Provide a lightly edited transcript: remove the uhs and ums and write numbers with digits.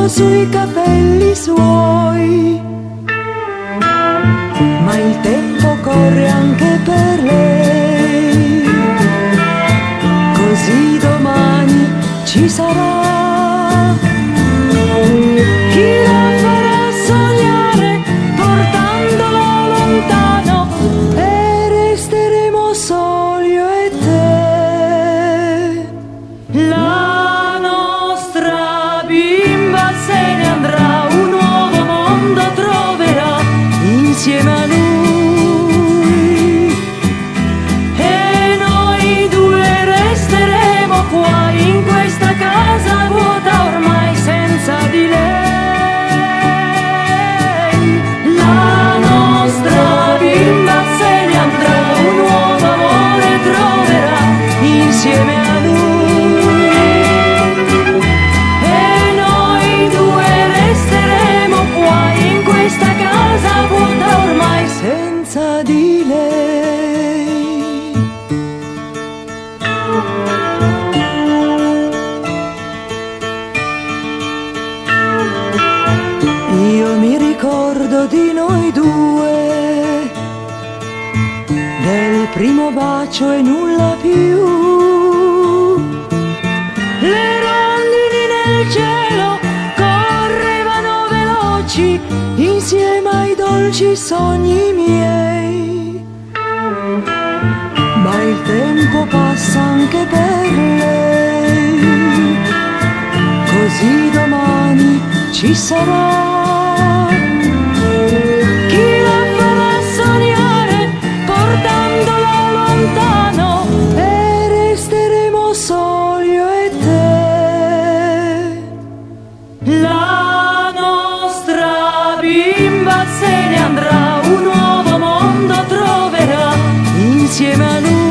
vento sui capelli suoi. Ma il tempo corre anche per lei, così domani ci sarà chi la farà sognare portandola lontano, e resteremo soli io e te. La nostra bimba se ne andrà, un nuovo mondo troverà insieme a lui. Io mi ricordo di noi due, del primo bacio e nulla più. Le rondini nel cielo correvano veloci insieme ai dolci sogni miei. Ma il tempo passa anche per lei, così domani ci sarà chi la farà sognare portandola lontano, e resteremo soli io e te. La nostra bimba se ne andrà, un nuovo mondo troverà insieme a lui.